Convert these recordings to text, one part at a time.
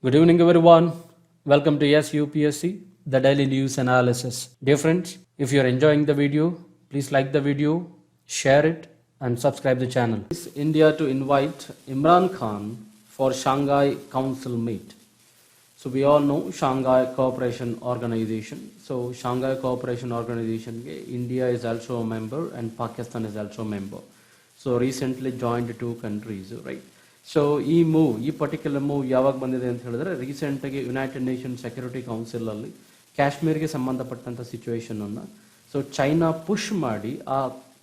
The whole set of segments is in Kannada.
Good evening, everyone. Welcome to YES-UPSC, the daily news analysis. Dear friends, if you are enjoying the video, please like the video, share it, and subscribe the channel. Is India to invite Imran Khan for Shanghai Council meet? So we all know Shanghai Cooperation Organization. So Shanghai Cooperation Organization, India is also a member and Pakistan is also a member. So recently joined two countries, right? So ಈ ಪರ್ಟಿಕ್ಯುಲರ್ ಮೂವ್ ಯಾವಾಗ ಬಂದಿದೆ ಅಂತ ಹೇಳಿದ್ರೆ ರೀಸೆಂಟಾಗಿ ಯುನೈಟೆಡ್ ನೇಷನ್ ಸೆಕ್ಯೂರಿಟಿ ಕೌನ್ಸಿಲಲ್ಲಿ ಕಾಶ್ಮೀರ್ಗೆ ಸಂಬಂಧಪಟ್ಟಂಥ ಸಿಚುವೇಶನನ್ನು ಸೊ ಚೈನಾ ಪುಷ್ ಮಾಡಿ ಆ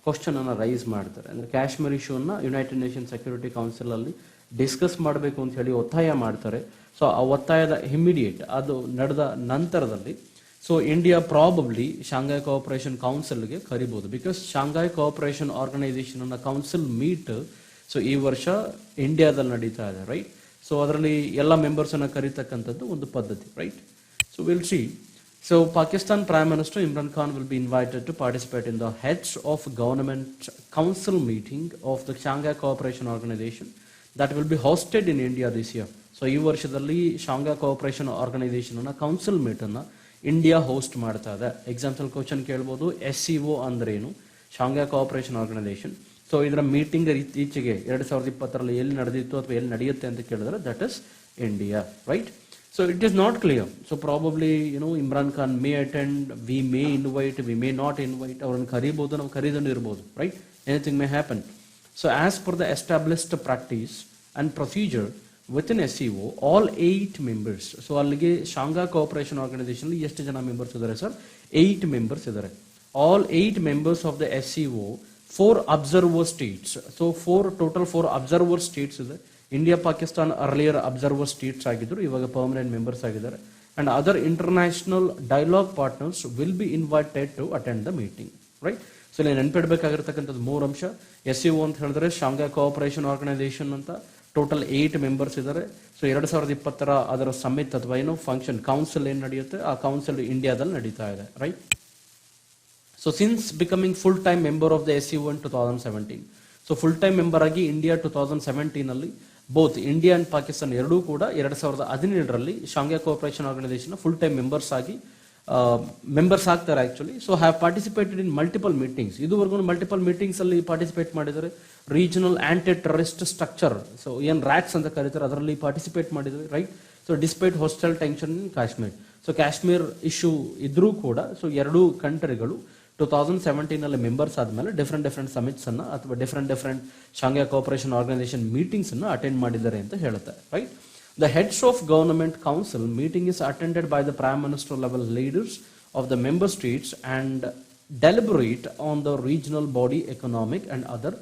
ಕ್ವಶನನ್ನು ರೈಸ್ ಮಾಡ್ತಾರೆ. ಅಂದರೆ ಕಾಶ್ಮೀರ್ ಇಶ್ಯೂನ ಯುನೈಟೆಡ್ ನೇಷನ್ ಸೆಕ್ಯೂರಿಟಿ ಕೌನ್ಸಿಲಲ್ಲಿ ಡಿಸ್ಕಸ್ ಮಾಡಬೇಕು ಅಂತ ಹೇಳಿ ಒತ್ತಾಯ ಮಾಡ್ತಾರೆ. ಸೊ ಆ ಒತ್ತಾಯದ ಇಮಿಡಿಯೇಟ್ ಅದು ನಡೆದ ನಂತರದಲ್ಲಿ so India probably Shanghai cooperation ಕೌನ್ಸಿಲ್ಗೆ ಕರಿಬೋದು. Because Shanghai cooperation organisation council meet so ಈ ವರ್ಷ ಇಂಡಿಯಾದಲ್ಲಿ ನಡೀತಾ ಇದೆ, ರೈಟ್? ಸೊ ಅದರಲ್ಲಿ ಎಲ್ಲ ಮೆಂಬರ್ಸನ್ನು ಕರೀತಕ್ಕಂಥದ್ದು ಒಂದು ಪದ್ಧತಿ, right? So will see. So Pakistan prime minister Imran Khan will be invited to participate in the heads of government council meeting of the Shanghai cooperation organisation that will be hosted in India this year. So ಈ ವರ್ಷದಲ್ಲಿ ಶಾಂಘೈ ಕೋಆಪರೇಷನ್ ಆರ್ಗನೈಸೇಷನ್ನ ಕೌನ್ಸಿಲ್ ಮೀಟನ್ನು ಇಂಡಿಯಾ ಹೋಸ್ಟ್ ಮಾಡ್ತಾ ಇದೆ. ಎಕ್ಸಾಂಪಲ್ ಕ್ವಶನ್ ಕೇಳ್ಬೋದು, SCO ಅಂದ್ರೇನು, ಶಾಂಘೈ ಕೋಆಪರೇಷನ್ ಆರ್ಗನೈಸೇಷನ್. ಸೊ ಇದರ ಮೀಟಿಂಗ್ ಇತ್ತೀಚೆಗೆ 2020 ಎಲ್ಲಿ ನಡೆದಿತ್ತು ಅಥವಾ ಎಲ್ಲಿ ನಡೆಯುತ್ತೆ ಅಂತ ಕೇಳಿದ್ರೆ that is India, right? So it is not clear. So probably Imran Khan May attend, we may invite, we may not invite. ಅವ್ರನ್ನ ಕರಿಬೋದು, ನಾವು ಕರೀದನ್ನು ಇರ್ಬೋದು, right? Anything may happen. So as per the established practice and procedure with in SCO, all 8 members. So ಅಲ್ಲಿಗೆ ಶಾಂಘೈ ಕೋಆಪರೇಷನ್ ಆರ್ಗನೈಸೇಷನ್ ಎಷ್ಟು ಜನ ಮೆಂಬರ್ಸ್ ಇದ್ದಾರೆ ಸರ್? 8 ಮೆಂಬರ್ಸ್ ಇದ್ದಾರೆ. All 8 members of the SCO, 4 observer States. So 4 observer states ಇದೆ. India, Pakistan earlier observer states ಆಗಿದ್ರು, ಇವಾಗ ಪರ್ಮನೆಂಟ್ ಮೆಂಬರ್ಸ್ ಆಗಿದ್ದಾರೆ. And other international dialogue partners will be invited to attend the meeting, right? So ಇಲ್ಲಿ ನೆನಪಿಡಬೇಕಾಗಿರ್ತಕ್ಕಂಥದ್ದು 3 ಅಂಶ. SCO ಅಂತ ಹೇಳಿದ್ರೆ ಶಾಂಘೈ ಕೋಆಪರೇಷನ್ ಆರ್ಗನೈಸೇಷನ್ ಅಂತ ಟೋಟಲ್ 8 ಮೆಂಬರ್ಸ್ ಇದ್ದಾರೆ. ಸೊ 2020 ಅದರ ಸಮಿಟ್ ಅಥವಾ ಏನೋ ಫಂಕ್ಷನ್ ಕೌನ್ಸಿಲ್ ಏನು ನಡೆಯುತ್ತೆ, ಆ ಕೌನ್ಸಿಲ್ ಇಂಡಿಯಾದಲ್ಲಿ ನಡೀತಾ ಇದೆ, right? So since becoming full-time member of the SCO in 2017, so full-time member ಆಗಿ ಇಂಡಿಯಾ 2017 ಅಲ್ಲಿ ಬೋತ್ ಇಂಡಿಯಾ ಅಂಡ್ ಪಾಕಿಸ್ತಾನ್ ಎರಡೂ ಕೂಡ 2017ರಲ್ಲಿ Shanghai cooperation organisation full time members ಆಗಿ ಮೆಂಬರ್ಸ್ ಆಗ್ತಾರೆ actually. So have participated in multiple meetings. ಇದುವರೆಗೂ ಮಲ್ಟಿಪಲ್ ಮೀಟಿಂಗ್ಸ್ ಅಲ್ಲಿ ಪಾರ್ಟಿಸಿಪೇಟ್ ಮಾಡಿದ್ದಾರೆ. Regional anti terrorist structure, so ಏನು RATS ಅಂತ ಕರೀತಾರೆ, ಅದರಲ್ಲಿ ಪಾರ್ಟಿಸಿಪೇಟ್ ಮಾಡಿದ್ದಾರೆ, right? So despite hostile tension in Kashmir. So Kashmir issue ಇದ್ರೂ ಕೂಡ ಸೊ ಎರಡೂ ಕಂಟ್ರಿಗಳು 2017 ಮೆಂಬರ್ಸ್ ಆದಮೇಲೆ ಡಿಫ್ರೆಂಟ್ ಸಮಿಟ್ಸ್ ಅನ್ನ ಅಥವಾ different Shanghai cooperation organisation meetings ಅನ್ನು ಅಟೆಂಡ್ ಮಾಡಿದ್ದಾರೆ ಅಂತ ಹೇಳುತ್ತೆ, right? The heads of government council meeting is attended by the prime minister level leaders of the member states and deliberate on the regional body economic and other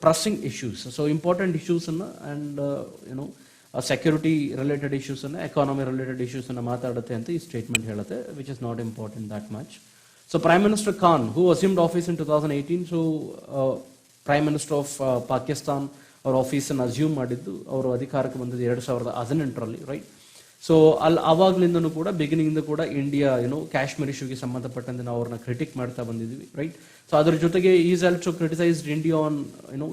pressing issues. So important issues and security related issues and economy related issues and ಮಾತಾಡುತ್ತೆ ಅಂತ ಈ ಸ್ಟೇಟ್ಮೆಂಟ್ ಹೇಳುತ್ತೆ, which is not important that much. So Prime Minister Khan, who assumed office in 2018, so Prime Minister of Pakistan ಅವ್ರ ಆಫೀಸನ್ನು ಅಸ್ಯೂಮ್ ಮಾಡಿದ್ದು, ಅವರು ಅಧಿಕಾರಕ್ಕೆ ಬಂದಿದ್ದು 2018ರಲ್ಲಿ, ರೈಟ್? ಸೊ ಅಲ್ಲಿ ಆವಾಗಲಿಂದನೂ ಕೂಡ ಬಿಗಿನಿಂಗ್ ಕೂಡ ಇಂಡಿಯಾ ಕಾಶ್ಮೀರ್ ಇಶ್ಯೂಗೆ ಸಂಬಂಧಪಟ್ಟಂತೆ ನಾವು ಅವ್ರನ್ನ ಕ್ರಿಟಿಕ್ ಮಾಡ್ತಾ ಬಂದಿದ್ವಿ, ರೈಟ್? ಸೊ ಅದ್ರ ಜೊತೆಗೆ is also criticised India on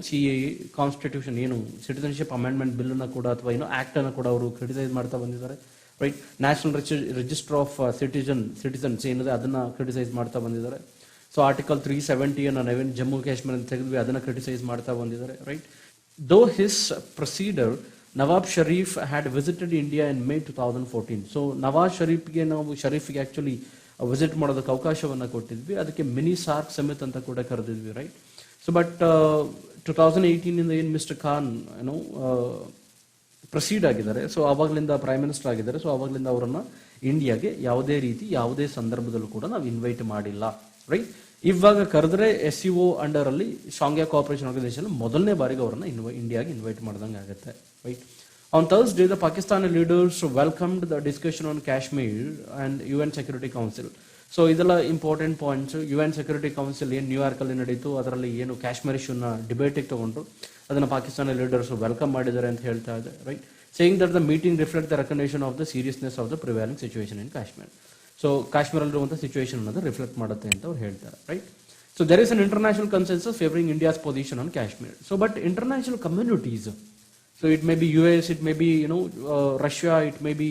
CAA constitution, ಏನು ಸಿಟಿಸನ್ಶಿಪ್ ಅಮೆಂಡ್ಮೆಂಟ್ ಬಿಲ್ಲನ್ನು ಕೂಡ ಅಥವಾ ಆಕ್ಟ್ ಅನ್ನು ಕೂಡ ಅವರು ಕ್ರಿಟಿಸೈಸ್ ಮಾಡ್ತಾ ಬಂದಿದ್ದಾರೆ, right? National register of citizens ಏನಿದೆ ಅದನ್ನ ಕ್ರಿಟಿಸೈಸ್ ಮಾಡ್ತಾ ಬಂದಿದ್ದಾರೆ. ಸೊ ಆರ್ಟಿಕಲ್ 370 ನಾವೇನು ಜಮ್ಮು ಕಾಶ್ಮೀರ ತೆಗೆದ್ವಿ ಅದನ್ನ ಕ್ರಿಟಿಸೈಸ್ ಮಾಡ್ತಾ ಬಂದಿದ್ದಾರೆ, right? Though his predecessor Nawaz Sharif had visited India in May 2014. So Nawaz ಶರೀಫ್ಗೆ ಆಕ್ಚುಲಿ ವಿಸಿಟ್ ಮಾಡೋದಕ್ಕೆ ಅವಕಾಶವನ್ನು ಕೊಟ್ಟಿದ್ವಿ, ಅದಕ್ಕೆ ಮಿನಿ ಸಾರ್ಕ್ ಸಮಿಟ್ ಅಂತ ಕೂಡ ಕರೆದಿದ್ವಿ, ರೈಟ್? ಸೊ ಬಟ್ 2018 ಏನು ಮಿಸ್ಟರ್ ಖಾನ್ ಪ್ರೊಸೀಡ್ ಆಗಿದ್ದಾರೆ, ಸೊ ಆವಾಗಲಿಂದ ಪ್ರೈಮ್ ಮಿನಿಸ್ಟರ್ ಆಗಿದ್ದಾರೆ. ಸೊ ಆವಾಗಲಿಂದ ಅವರನ್ನ ಇಂಡಿಯಾಗೆ ಯಾವುದೇ ಸಂದರ್ಭದಲ್ಲೂ ಕೂಡ ನಾವು ಇನ್ವೈಟ್ ಮಾಡಿಲ್ಲ, ರೈಟ್? ಇವಾಗ ಕರೆದ್ರೆ SCO ಅಂಡರ್ ಅಲ್ಲಿ ಶಾಂಘೈ ಕೋಆಪರೇಷನ್ ಆರ್ಗನೈಸೇಷನ್ ಮೊದಲನೇ ಬಾರಿಗೆ ಅವರನ್ನ ಇಂಡಿಯಾಗೆ ಇನ್ವೈಟ್ ಮಾಡ್ದಂಗೆ ಆಗುತ್ತೆ, right? On Thursday, the Pakistani leaders welcomed the discussion on Kashmir and UN Security Council. So ಇದೆಲ್ಲ important points. UN Security Council ಏನು ನ್ಯೂಯಾರ್ಕಲ್ಲಿ ನಡೀತು, ಅದರಲ್ಲಿ ಏನು ಕಾಶ್ಮೀರ್ ಇಶ್ಯೂನ ಡಿಬೇಟಿಗೆ ತಗೊಂಡ್ರು, ಅದನ್ನು ಪಾಕಿಸ್ತಾನಿ ಲೀಡರ್ಸ್ ವೆಲ್ಕಮ್ ಮಾಡಿದ್ದಾರೆ ಅಂತ ಹೇಳ್ತಾ ಇದೆ, right? Saying that the meeting reflect the recognition of the seriousness of the prevailing situation in Kashmir. So ಕಾಶ್ಮೀರಲ್ಲಿರುವಂಥ ಸಿಚುವೇಶನ್ ಅನ್ನೋದು ರಿಫ್ಲೆಕ್ಟ್ ಮಾಡುತ್ತೆ ಅಂತ ಅವ್ರು ಹೇಳ್ತಾರೆ, right? So there is an international consensus favoring India's position on Kashmir. So but international communities So it may be US, it may be Russia, it may be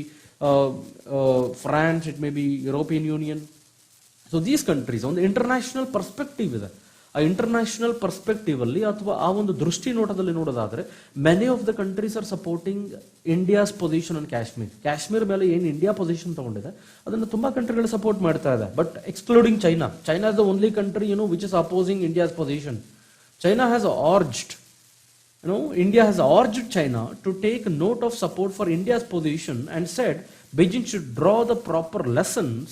France, it may be European Union. So these countries on the international perspective ಇದೆ, ಆ ಇಂಟರ್ನ್ಯಾಷನಲ್ ಪರ್ಸ್ಪೆಕ್ಟಿವ್ ಅಲ್ಲಿ ಅಥವಾ ಆ ಒಂದು ದೃಷ್ಟಿ ನೋಟದಲ್ಲಿ ನೋಡೋದಾದ್ರೆ many of the countries are supporting India's position on Kashmir. Kashmir ಮೇಲೆ ಏನು ಇಂಡಿಯಾ ಪೊಸಿಷನ್ ತಗೊಂಡಿದೆ ಅದನ್ನು ತುಂಬಾ ಕಂಟ್ರಿಗಳು ಸಪೋರ್ಟ್ ಮಾಡ್ತಾ ಇದೆ, but excluding China. China is the only country which is opposing India's position. China has urged India has urged China to take note of support for India's position and said Beijing should draw the proper lessons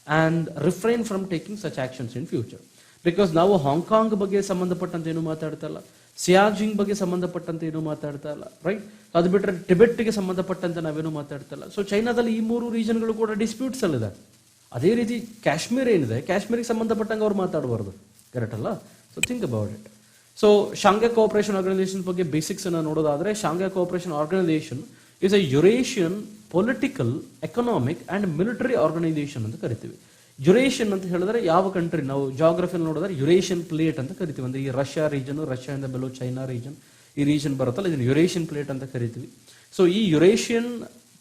and refrain from taking such actions in future. Because ನಾವು ಹಾಂಗ್ಕಾಂಗ್ ಬಗ್ಗೆ ಸಂಬಂಧಪಟ್ಟಂತೆ ಏನು ಮಾತಾಡ್ತಾ ಇಲ್ಲ, ಸಿಯಾಜಿಂಗ್ ಬಗ್ಗೆ ಸಂಬಂಧಪಟ್ಟಂತೆ ಏನು ಮಾತಾಡ್ತಾ ಇಲ್ಲ, ರೈಟ್? ಅದು ಬಿಟ್ಟರೆ ಟಿಬೆಟ್ಗೆ ಸಂಬಂಧಪಟ್ಟಂತೆ ನಾವೇನು ಮಾತಾಡ್ತಾ ಇಲ್ಲ. ಸೊ ಚೈನಾದಲ್ಲಿ ಈ 3 ರೀಜನ್ಗಳು ಕೂಡ ಡಿಸ್ಪ್ಯೂಟ್ಸ್ ಅಲ್ಲಿದೆ. ಅದೇ ರೀತಿ ಕಾಶ್ಮೀರ್ ಏನಿದೆ, ಕಾಶ್ಮೀರಿಗೆ ಸಂಬಂಧಪಟ್ಟಂಗೆ ಅವ್ರು ಮಾತಾಡಬಾರ್ದು, ಕರೆಕ್ಟ್ ಅಲ್ಲ? So think about it. So Shanghai cooperation organisation ಬಗ್ಗೆ ಬೇಸಿಕ್ಸ್ ಅನ್ನು ನೋಡೋದಾದ್ರೆ, Shanghai cooperation organisation is a Eurasian political, economic and military organisation ಅಂತ ಕರಿತೀವಿ. ಯುರೇಷಿಯನ್ ಅಂತ ಹೇಳಿದ್ರೆ ಯಾವ ಕಂಟ್ರಿ, ನಾವು ಜಾಗ್ರಫಿಯಲ್ಲಿ ನೋಡಿದ್ರೆ ಯುರೇಷಿಯನ್ ಪ್ಲೇಟ್ ಅಂತ ಕರಿತೀವಿ. ಅಂದ್ರೆ ಈ ರಷ್ಯಾ ರೀಜನ್, ರಷ್ಯಾದಿಂದ ಬೆಲೋ ಚೈನಾ ರೀಜನ್, ಈ ರೀಜನ್ ಬರುತ್ತಲ್ಲ, ಇದನ್ನು ಯುರೇಷಿಯನ್ ಪ್ಲೇಟ್ ಅಂತ ಕರಿತೀವಿ. ಸೊ ಈ ಯುರೇಷಿಯನ್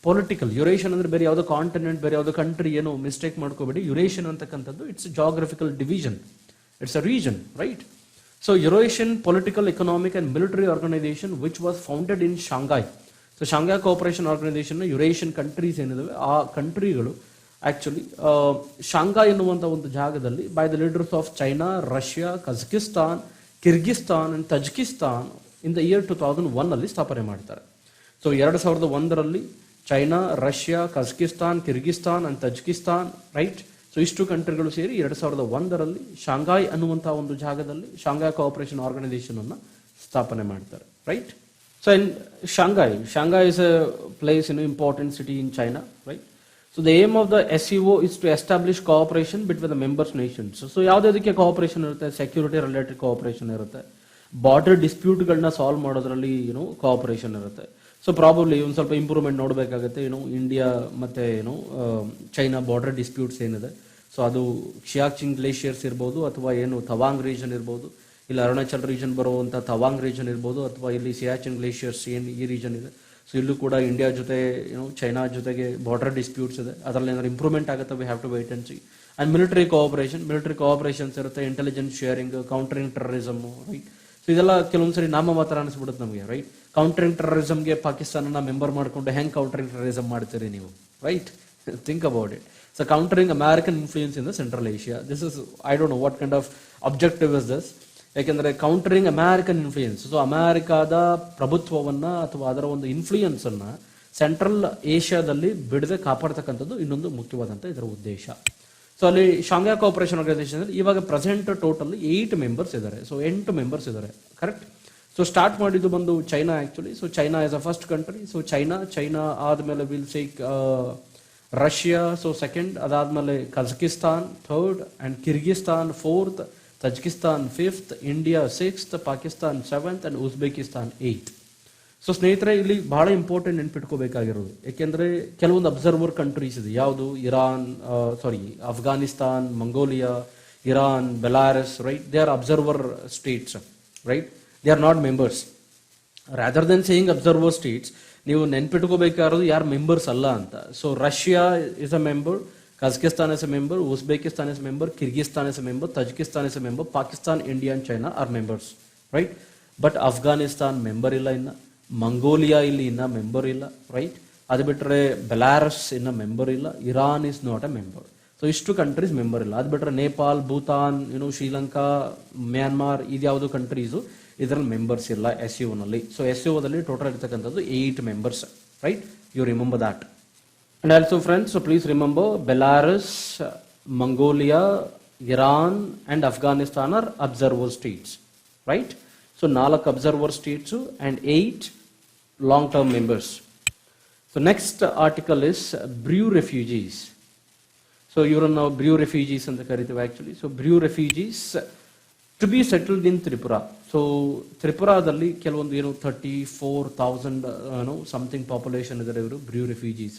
ಪೊಲಿಟಿಕಲ್, ಯುರೇಷಿಯನ್ ಅಂದ್ರೆ ಬೇರೆ ಯಾವುದೋ ಕಾಂಟಿನೆಂಟ್, ಬೇರೆ ಯಾವುದೋ ಕಂಟ್ರಿ, ಏನು ಮಿಸ್ಟೇಕ್ ಮಾಡ್ಕೋಬೇಡಿ. ಯುರೇಷಿಯನ್ ಅಂತಕ್ಕಂಥದ್ದು it's geographical division, it's a region, right? So Eurasian political, economic and military organization which was founded in Shanghai. So Shanghai Cooperation Organization Eurasian countries ಏನಿದಾವೆ ಆ ಕಂಟ್ರಿಗಳು ಆಕ್ಚುಲಿ ಶಾಂಘೈ ಎನ್ನುವಂಥ ಒಂದು ಜಾಗದಲ್ಲಿ by the leaders of China, Russia, Kazakhstan, Kyrgyzstan and Tajikistan in the year 2001 ಅಲ್ಲಿ ಸ್ಥಾಪನೆ ಮಾಡ್ತಾರೆ. ಸೊ 2001ರಲ್ಲಿ China, Russia, Kazakhstan, Kyrgyzstan and Tajikistan, right? So ಇಷ್ಟು ಕಂಟ್ರಿಗಳು ಸೇರಿ 2001ರಲ್ಲಿ ಶಾಂಘೈ ಅನ್ನುವಂತಹ ಒಂದು ಜಾಗದಲ್ಲಿ ಶಾಂಘೈ ಕೋಆಪರೇಷನ್ ಆರ್ಗನೈಸೇಷನ್ ಅನ್ನ ಸ್ಥಾಪನೆ ಮಾಡ್ತಾರೆ, right? So in Shanghai is a place in important city in China, right? So the aim of the SCO is to establish cooperation between the members nations. So ಯಾವುದಕ್ಕೆ ಕೋಆಪರೇಷನ್ ಇರುತ್ತೆ? ಸೆಕ್ಯೂರಿಟಿ ರಿಲೇಟೆಡ್ ಕೋಆಪರೇಷನ್ ಇರುತ್ತೆ, ಬಾರ್ಡರ್ ಡಿಸ್ಪ್ಯೂಟ್ಗಳನ್ನ ಸಾಲ್ವ್ ಮಾಡೋದ್ರಲ್ಲಿ ಕೋಆಪರೇಷನ್ ಇರುತ್ತೆ. ಸೊ ಪ್ರಾಬಬ್ಲಿ ಒಂದು ಸ್ವಲ್ಪ ಇಂಪ್ರೂವ್ಮೆಂಟ್ ನೋಡಬೇಕಾಗುತ್ತೆ, ಇಂಡಿಯಾ ಮತ್ತೆ ಚೈನಾ ಬಾರ್ಡರ್ ಡಿಸ್ಪ್ಯೂಟ್ಸ್ ಏನಿದೆ. ಸೊ ಅದು ಶಿಯಾಚಿಂಗ್ ಗ್ಲೇಷಿಯರ್ಸ್ ಇರ್ಬೋದು, ಅಥವಾ ತವಾಂಗ್ ರೀಜನ್ ಇರ್ಬೋದು, ಇಲ್ಲಿ ಅರುಣಾಚಲ್ ರೀಜನ್ ಬರುವಂಥ ತವಾಂಗ್ ರೀಜನ್ ಇರ್ಬೋದು, ಅಥವಾ ಇಲ್ಲಿ ಸಿಯಾಚಿನ್ ಗ್ಲೇಷಿಯರ್ಸ್ ಏನು ಈ ರೀಜನ್ ಇದೆ. ಸೊ ಇಲ್ಲೂ ಕೂಡ ಇಂಡಿಯಾ ಜೊತೆ ಚೈನಾ ಜೊತೆಗೆ ಬಾರ್ಡರ್ ಡಿಸ್ಪ್ಯೂಟ್ಸ್ ಇದೆ. ಅದರಲ್ಲಿ ಏನಾದ್ರು ಇಂಪ್ರೂವ್ಮೆಂಟ್ ಆಗುತ್ತೆ, we have to wait and see. And military cooperations ಇರುತ್ತೆ, intelligence sharing, countering terrorism, right? So ಇದೆಲ್ಲ ಕೆಲವೊಂದ್ಸರಿ ನಾಮ ಮಾತ್ರ ಅನಿಸ್ಬಿಡುತ್ತೆ ನಮಗೆ, ರೈಟ್? ಕೌಂಟರಿಂಗ್ ಟೆರರಿಸಮ್ಗೆ ಪಾಕಿಸ್ತಾನನ ಮೆಂಬರ್ ಮಾಡ್ಕೊಂಡು ಹೆಂಗೆ ಕೌಂಟರಿಂಗ್ ಟೆರರಿಸಮ್ ಮಾಡ್ತೀರಿ ನೀವು, right? Think about it. So countering American influence in the Central Asia, this is I don't know what kind of objective is this. ಯಾಕೆಂದ್ರೆ ಕೌಂಟರಿಂಗ್ ಅಮೆರಿಕನ್ ಇನ್ಫ್ಲೂಯೆನ್ಸ್, ಸೊ ಅಮೆರಿಕಾದ ಪ್ರಭುತ್ವವನ್ನ ಅಥವಾ ಅದರ ಒಂದು ಇನ್ಫ್ಲೂಯೆನ್ಸ್ ಅನ್ನ ಸೆಂಟ್ರಲ್ ಏಷ್ಯಾದಲ್ಲಿ ಬಿಡದೆ ಕಾಪಾಡ್ತಕ್ಕಂಥದ್ದು ಇನ್ನೊಂದು ಮುಖ್ಯವಾದಂಥ ಇದರ ಉದ್ದೇಶ. ಸೊ ಅಲ್ಲಿ ಶಾಂಘೈ ಕೋಆಪರೇಷನ್ ಆರ್ಗನೈಸೇಷನ್ ಇವಾಗ ಪ್ರೆಸೆಂಟ್ ಟೋಟಲ್ 8 ಮೆಂಬರ್ಸ್ ಇದ್ದಾರೆ. ಸೊ 8 ಮೆಂಬರ್ಸ್ ಇದ್ದಾರೆ, ಕರೆಕ್ಟ್? ಸೊ ಸ್ಟಾರ್ಟ್ ಮಾಡಿದ್ದು ಬಂದು China actually. So China is a first country. So China ಆದ್ಮೇಲೆ will sake Russia, so second, ಅದಾದ್ಮೇಲೆ Kazakhstan third, and Kyrgyzstan fourth, Tajikistan fifth, India sixth, Pakistan seventh and Uzbekistan 8th. So ಸ್ನೇಹಿತರೆ, ಇಲ್ಲಿ ಬಹಳ ಇಂಪಾರ್ಟೆಂಟ್ ನೆನ್ಪಿಟ್ಕೋಬೇಕಾಗಿರೋದು, ಯಾಕೆಂದ್ರೆ ಕೆಲವೊಂದು ಅಬ್ಸರ್ವರ್ ಕಂಟ್ರೀಸ್ ಇದೆ. ಯಾವುದು? Afghanistan, Mongolia, Iran, Belarus, right? They are observer States, right? They are not members. Rather then saying observer States, ನೀವು ನೆನ್ಪಿಟ್ಕೋಬೇಕಾಗಿರೋದು ಯಾರು ಮೆಂಬರ್ಸ್ ಅಲ್ಲ ಅಂತ. So Russia is a member, Kazakhstan is a member, Uzbekistan is a member, Kyrgyzstan is a member, Tajikistan is a member, Pakistan, India and China are members, right? But Afghanistan member illa inna, Mongolia illi inna member illa, right? Adu bitre Belarus inna member illa, Iran is not a member. So ishtu countries member illa. Adu bitre Nepal, Bhutan, Sri Lanka, Myanmar, idu yavadu countries idral members illa SCO nalli. So SCO dalli total irthakkantadu 8 members, right? You remember that. And also friends, so please remember Belarus, Mongolia, Iran and Afghanistan are observer states, right? So 4 observer states and 8 long-term members. So next article is Brew refugees. So you know Brew refugees and the Karitav actually. So Brew refugees to be settled in Tripura. So Tripura dalli ಕೆಲವೊಂದು 34,000 something population ಇದೆ Brew refugees.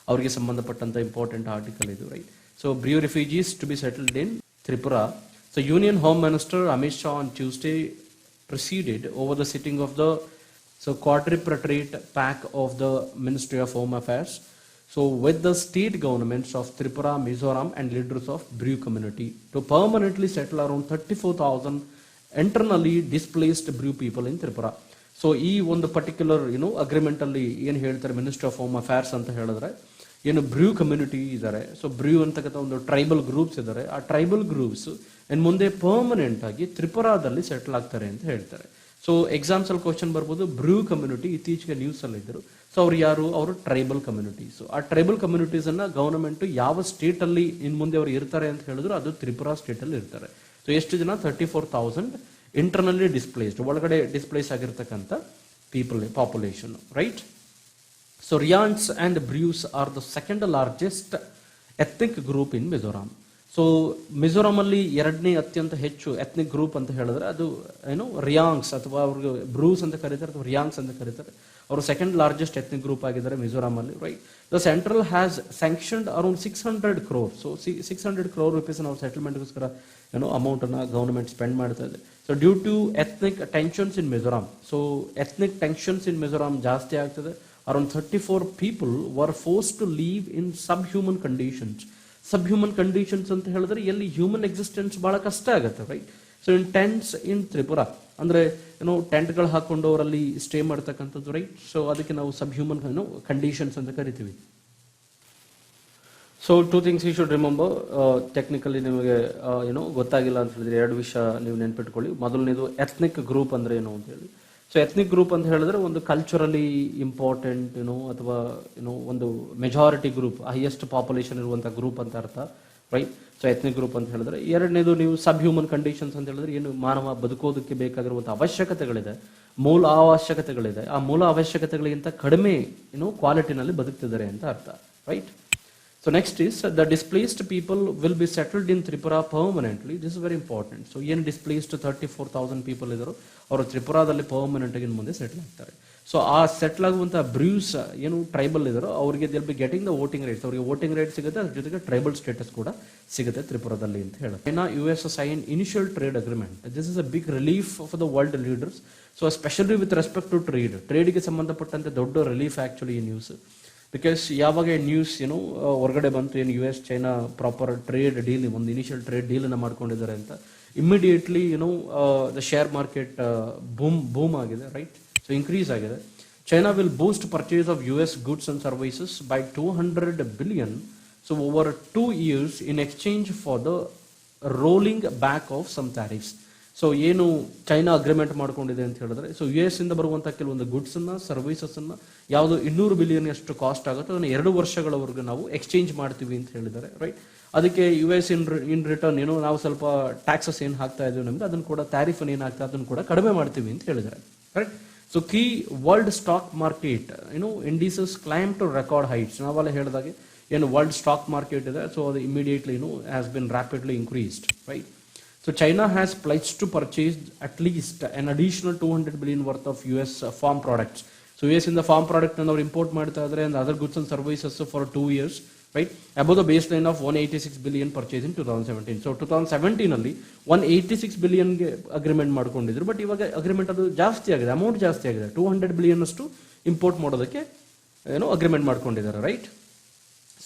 ಅವರಿಗೆ ಸಂಬಂಧಪಟ್ಟಂತ ಇಂಪಾರ್ಟೆಂಟ್ ಆರ್ಟಿಕಲ್ ಇದು, right? So Bru refugees to be settled in Tripura. So union home minister Amit Shah on Tuesday proceeded over the sitting of the So quadripartite pact of the Ministry of Home Affairs. So with the state governments of Tripura, Mizoram and leaders of Brew community to permanently settle around 34,000 internally displaced Brew people in Tripura. So ಈ ಒಂದು ಪರ್ಟಿಕ್ಯುಲರ್ ಅಗ್ರಿಮೆಂಟ್ ಅಲ್ಲಿ ಏನು ಹೇಳ್ತಾರೆ ಮಿನಿಸ್ಟ್ರಿ ಆಫ್ ಹೋಮ್ ಅಫೇರ್ಸ್ ಅಂತ ಹೇಳಿದ್ರೆ ಏನು ಬ್ರ್ಯೂ ಕಮ್ಯುನಿಟಿ ಇದ್ದಾರೆ. ಸೊ ಬ್ರ್ಯೂ ಅಂತಕ್ಕಂಥ ಒಂದು ಟ್ರೈಬಲ್ ಗ್ರೂಪ್ಸ್ ಇದ್ದಾರೆ. ಆ ಟ್ರೈಬಲ್ ಗ್ರೂಪ್ಸ್ ಇನ್ನು ಮುಂದೆ ಪರ್ಮನೆಂಟ್ ಆಗಿ ತ್ರಿಪುರಾದಲ್ಲಿ ಸೆಟಲ್ ಆಗ್ತಾರೆ ಅಂತ ಹೇಳ್ತಾರೆ. ಸೊ ಎಕ್ಸಾಮ್ಸ್ ಅಲ್ಲಿ ಕ್ವಶನ್ ಬರ್ಬೋದು, ಬ್ರ್ಯೂ ಕಮ್ಯುನಿಟಿ ಇತ್ತೀಚೆಗೆ ನ್ಯೂಸ್ ಅಲ್ಲಿ ಇದ್ರು. ಸೊ ಅವ್ರು ಯಾರು? ಅವರು ಟ್ರೈಬಲ್ ಕಮ್ಯುನಿಟೀಸ್. ಆ ಟ್ರೈಬಲ್ ಕಮ್ಯುನಿಟೀಸ್ ಅನ್ನ ಗವರ್ನಮೆಂಟ್ ಯಾವ ಸ್ಟೇಟ್ ಅಲ್ಲಿ ಇನ್ ಮುಂದೆ ಅವ್ರು ಇರ್ತಾರೆ ಅಂತ ಹೇಳಿದ್ರು ಅದು ತ್ರಿಪುರಾ ಸ್ಟೇಟ್ ಅಲ್ಲಿ ಇರ್ತಾರೆ. ಸೊ ಎಷ್ಟು ಜನ? 34,000 ಇಂಟರ್ನಲಿ ಡಿಸ್ಪ್ಲೇಸ್ಡ್, ಒಳಗಡೆ ಡಿಸ್ಪ್ಲೇಸ್ ಆಗಿರ್ತಕ್ಕಂಥ people population, right? So Reangs and Brus are the second largest ethnic group in Mizoram. So Mizoram ಅಲ್ಲಿ ಎರಡನೇ ಅತ್ಯಂತ ಹೆಚ್ಚು ಎಥ್ನಿಕ್ ಗ್ರೂಪ್ ಅಂತ ಹೇಳಿದ್ರೆ ಅದು ರಿಯಾಂಗ್ಸ್ ಅಥವಾ ಅವ್ರಿಗೆ ಬ್ರೂಸ್ ಅಂತ ಕರೀತಾರೆ ಅಥವಾ ರಿಯಾಂಗ್ಸ್ ಅಂತ ಕರೀತಾರೆ. ಅವರು ಸೆಕೆಂಡ್ ಲಾರ್ಜೆಸ್ಟ್ ಎಥ್ನಿಕ್ ಗ್ರೂಪ್ ಆಗಿದ್ದಾರೆ ಮಿಜೋರಾಂ ಅಲ್ಲಿ, right? The central has sanctioned around 600 crore. So 600 crore rupees ನಾವು ಸೆಟಲ್ಮೆಂಟ್ಗೋಸ್ಕರ ಅಮೌಂಟ್ ಅನ್ನ ಗವರ್ನಮೆಂಟ್ ಸ್ಪೆಂಡ್ ಮಾಡ್ತಾ ಇದೆ. So due to ethnic tensions in Mizoram, so ethnic tensions in Mizoram ಜಾಸ್ತಿ ಆಗ್ತದೆ. Around 34 people were forced to live in subhuman conditions. Subhuman conditions ಅಂತ ಹೇಳಿದ್ರೆ ಎಲ್ಲಿ ಹ್ಯೂಮನ್ ಎಕ್ಸಿಸ್ಟೆನ್ಸ್ ಬಹಳ ಕಷ್ಟ ಆಗುತ್ತೆ, right? So in tents in Tripura ಅಂದ್ರೆ ಟೆಂಟ್ಗಳು ಹಾಕೊಂಡು ಅವರಲ್ಲಿ ಸ್ಟೇ ಮಾಡ್ತಕ್ಕಂಥದ್ದು, ರೈಟ್? ಸೊ ಅದಕ್ಕೆ ನಾವು ಸಬ್ಹ್ಯೂಮನ್ ಕಂಡೀಷನ್ಸ್ ಅಂತ ಕರಿತೀವಿ. So 2 things you should remember. Technically ನಿಮಗೆ ಗೊತ್ತಾಗಿಲ್ಲ ಅಂತ ಹೇಳಿದ್ರೆ 2 ವಿಷಯ ನೀವು ನೆನ್ಪಿಟ್ಕೊಳ್ಳಿ. ಮೊದಲನೇದು ಎಥ್ನಿಕ್ ಗ್ರೂಪ್ ಅಂದ್ರೆ ಏನು ಅಂತ ಹೇಳಿ. ಸೊ ಎಥ್ನಿಕ್ ಗ್ರೂಪ್ ಅಂತ ಹೇಳಿದ್ರೆ ಒಂದು ಕಲ್ಚರಲಿ ಇಂಪಾರ್ಟೆಂಟ್ ಅಥವಾ ಒಂದು ಮೆಜಾರಿಟಿ ಗ್ರೂಪ್, ಹೈಯೆಸ್ಟ್ ಪಾಪ್ಯುಲೇಷನ್ ಇರುವಂತಹ ಗ್ರೂಪ್ ಅಂತ ಅರ್ಥ, ರೈಟ್? ಸೊ ಎಥ್ನಿಕ್ ಗ್ರೂಪ್ ಅಂತ ಹೇಳಿದ್ರೆ. ಎರಡನೇದು ನೀವು ಸಬ್ ಹ್ಯೂಮನ್ ಕಂಡೀಷನ್ಸ್ ಅಂತ ಹೇಳಿದ್ರೆ ಏನು ಮಾನವ ಬದುಕೋದಕ್ಕೆ ಬೇಕಾಗಿರುವಂತಹ ಅವಶ್ಯಕತೆಗಳಿದೆ, ಮೂಲ ಅವಶ್ಯಕತೆಗಳಿದೆ. ಆ ಮೂಲ ಅವಶ್ಯಕತೆಗಳಿಗಿಂತ ಕಡಿಮೆ ಕ್ವಾಲಿಟಿನಲ್ಲಿ ಬದುಕ್ತಿದ್ದಾರೆ ಅಂತ ಅರ್ಥ, right? So next is the displaced people will be settled in Tripura permanently. This is very important. So ಏನು displaced 34,000 people ಇದ್ರು ಅವರು ತ್ರಿಪುರಾದಲ್ಲಿ ಪರ್ಮನೆಂಟ್ ಆಗಿ ಮುಂದೆ ಸೆಟಲ್ ಆಗ್ತಾರೆ. ಸೊ ಆ ಸೆಟಲ್ ಆಗುವಂತಹ ಬ್ರೂಸ್ ಏನು ಟ್ರೈಬಲ್ ಇದ್ರು ಅವರಿಗೆ they'll be getting the voting rights. ಅವರಿಗೆ ವೋಟಿಂಗ್ ರೈಟ್ ಸಿಗುತ್ತೆ, ಅದ್ರ ಜೊತೆಗೆ ಟ್ರೈಬಲ್ ಸ್ಟೇಟಸ್ ಕೂಡ ಸಿಗುತ್ತೆ ತ್ರಿಪುರಾದಲ್ಲಿ ಅಂತ ಹೇಳುತ್ತೆ. China US sign initial trade agreement. This is a big relief for the world leaders. So especially with respect to ಟ್ರೇಡ್ಗೆ ಸಂಬಂಧಪಟ್ಟಂತೆ ದೊಡ್ಡ ರಿಲೀಫ್ ಆಕ್ಚುಲಿ ಈ ನ್ಯೂಸ್. ಬಿಕಾಸ್ ಯಾವಾಗ ನ್ಯೂಸ್ ಹೊರಗಡೆ ಬಂತು US China proper trade deal, ಒಂದು ಇನಿಷಿಯಲ್ ಟ್ರೇಡ್ ಡೀಲ್ ಅನ್ನ ಮಾಡ್ಕೊಂಡಿದ್ದಾರೆ ಅಂತ, immediately the share market boom ಆಗಿದೆ, ರೈಟ್? ಸೊ ಇನ್ಕ್ರೀಸ್ ಆಗಿದೆ. China will boost purchase of US goods and services by 200 billion. So over 2 years in exchange for the rolling back of some tariffs. So ಏನು ಚೈನಾ ಅಗ್ರಿಮೆಂಟ್ ಮಾಡ್ಕೊಂಡಿದೆ ಅಂತ ಹೇಳಿದ್ರೆ, ಸೊ US ಇಂದ ಬರುವಂತಹ ಕೆಲವೊಂದು ಗುಡ್ಸ್ ಅನ್ನ ಸರ್ವಿಸಸ್ ಅನ್ನ ಯಾವುದು 200 ಬಿಲಿಯನ್ ಅಷ್ಟು ಕಾಸ್ಟ್ ಆಗುತ್ತೆ ಅದನ್ನು 2 ವರ್ಷಗಳವರೆಗೂ ನಾವು ಎಕ್ಸ್ಚೇಂಜ್ ಮಾಡ್ತೀವಿ ಅಂತ ಹೇಳಿದ್ದಾರೆ, ರೈಟ್? ಅದಕ್ಕೆ US ಇನ್ ರಿಟರ್ನ್ ನಾವು ಸ್ವಲ್ಪ ಟ್ಯಾಕ್ಸಸ್ ಏನು ಹಾಕ್ತಾ ಇದ್ದೀವಿ ನಮ್ಗೆ ಅದನ್ನು ಕೂಡ ಟ್ಯಾರಿಫ್ ಏನು ಹಾಕ್ತಾ ಅದನ್ನು ಕೂಡ ಕಡಿಮೆ ಮಾಡ್ತೀವಿ ಅಂತ ಹೇಳಿದ್ದಾರೆ, right? So key world stock market indices claim to record heights. ನಾವೆಲ್ಲ ಹೇಳಿದಾಗೆ ಏನು ವರ್ಲ್ಡ್ ಸ್ಟಾಕ್ ಮಾರ್ಕೆಟ್ ಇದೆ, ಸೊ ಅದು immediately has been rapidly increased, right? So China has pledged to purchase at least an additional 200 billion worth of US farm products. So US in the farm product and import ಮಾಡ್ತಾ ಇದ್ದಾರೆ and other goods and services for 2 years, right? Above the baseline of 186 billion purchase in 2017. So 2017 ಅಲ್ಲಿ 186 billion ಗೆ ಅಗ್ರಿಮೆಂಟ್ ಮಾಡ್ಕೊಂಡಿದ್ರು. ಬಟ್ ಇವಾಗ ಅಗ್ರಿಮೆಂಟ್ ಅದು ಜಾಸ್ತಿ ಆಗಿದೆ, ಅಮೌಂಟ್ ಜಾಸ್ತಿ ಆಗಿದೆ. 200 billion ಅಷ್ಟು ಇಂಪೋರ್ಟ್ ಮಾಡೋದಕ್ಕೆ ಅಗ್ರಿಮೆಂಟ್ ಮಾಡ್ಕೊಂಡಿದ್ದಾರೆ, right?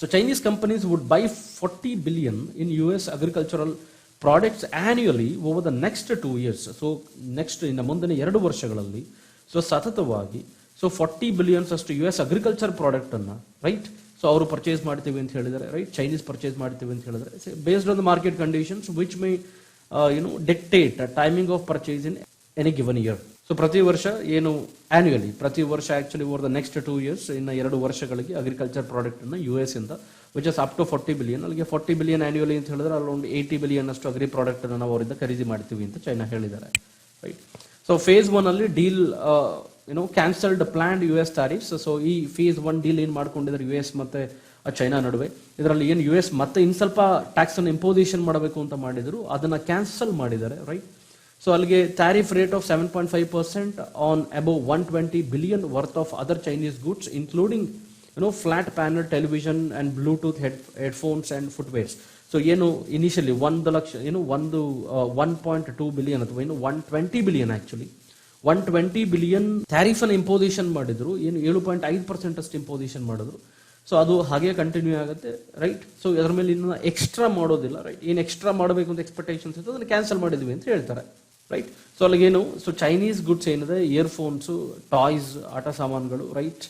So Chinese companies would buy 40 billion in US agricultural products annually over the next 2 years. So next ಇನ್ನು ಮುಂದಿನ 2 ವರ್ಷಗಳಲ್ಲಿ ಸೊ ಸತತವಾಗಿ 40 ಬಿಲಿಯನ್ಸ್ ಅಷ್ಟು US ಅಗ್ರಿಕಲ್ಚರ್ ಪ್ರಾಡಕ್ಟ್ ಅನ್ನ, ರೈಟ್? ಸೊ ಅವರು ಪರ್ಚೇಸ್ ಮಾಡ್ತೀವಿ ಅಂತ ಹೇಳಿದ್ದಾರೆ, ರೈಟ್? ಚೈನೀಸ್ ಪರ್ಚೇಸ್ ಮಾಡ್ತೀವಿ ಅಂತ ಹೇಳಿದ್ರೆ based on the market conditions which may dictate timing of purchase in any given year. So ಪ್ರತಿ ವರ್ಷ ಆನ್ಯುಯಲಿ ಪ್ರತಿ ವರ್ಷ actually over the next 2 years ಇನ್ನು 2 ವರ್ಷಗಳಿಗೆ ಅಗ್ರಿಕಲ್ಚರ್ ಪ್ರಾಡಕ್ಟ್ ಅನ್ನ US ಇಂದ which is up to 40 billion. ಅಲ್ಲಿಗೆ 40 billion ಆನ್ಯುಯಲಿ ಅಂತ ಹೇಳಿದ್ರೆ ಅಲ್ಲೊಂದು 80 billion ಅಷ್ಟು ಅಗ್ರಿ ಪ್ರಾಡಕ್ಟ್ ಅನ್ನು ನಾವು ಅವರಿಂದ ಖರೀದಿ ಮಾಡ್ತೀವಿ ಅಂತ ಚೈನಾ ಹೇಳಿದ್ದಾರೆ, ರೈಟ್? ಸೊ ಫೇಸ್ 1 ಅಲ್ಲಿ deal cancelled planned US tariffs. So ಈ ಫೇಸ್ 1 ಡೀಲ್ ಏನ್ ಮಾಡ್ಕೊಂಡಿದ್ದಾರೆ US ಮತ್ತೆ ಚೈನಾ ನಡುವೆ, ಇದರಲ್ಲಿ ಏನು US ಮತ್ತೆ ಇನ್ ಸ್ವಲ್ಪ ಟ್ಯಾಕ್ಸ್ ಅನ್ನು ಇಂಪೋಸಿಷನ್ ಮಾಡಬೇಕು ಅಂತ ಮಾಡಿದ್ರು, ಅದನ್ನ ಕ್ಯಾನ್ಸಲ್ ಮಾಡಿದ್ದಾರೆ, ರೈಟ್? ಸೊ ಅಲ್ಲಿಗೆ tariff rate of 7.5% on above 120 billion worth of other Chinese goods including flat panel television and Bluetooth headphones and footwears. So initially 1 lakh 1.2 billion ಅಥವಾ 120 billion ಆಕ್ಚುಲಿ 120 ಬಿಲಿಯನ್ ಟ್ಯಾರಿಫ್ ಅನ್ನು ಇಂಪೋಸಿಷನ್ ಮಾಡಿದ್ರು, ಏನು 7.5% ಅಷ್ಟು ಇಂಪೋಸಿಷನ್ ಮಾಡಿದ್ರು. ಸೊ ಅದು ಹಾಗೆ ಕಂಟಿನ್ಯೂ ಆಗುತ್ತೆ, ರೈಟ್. ಸೊ ಅದರ ಮೇಲೆ ಇನ್ನು ಎಕ್ಸ್ಟ್ರಾ ಮಾಡೋದಿಲ್ಲ, ರೈಟ್. ಏನು ಎಕ್ಸ್ಟ್ರಾ ಮಾಡಬೇಕು ಅಂತ ಎಕ್ಸ್ಪೆಕ್ಟೇಷನ್ಸ್ ಇತ್ತು ಅದನ್ನು ಕ್ಯಾನ್ಸಲ್ ಮಾಡಿದ್ವಿ ಅಂತ ಹೇಳ್ತಾರೆ, ರೈಟ್. ಸೊ ಅಲ್ಲಿಗೇನು, ಸೊ ಚೈನೀಸ್ ಗುಡ್ಸ್ ಏನಿದೆ, ಇಯರ್ಫೋನ್ಸು, ಟಾಯ್ಸ್, ಆಟ ಸಾಮಾನುಗಳು, ರೈಟ್,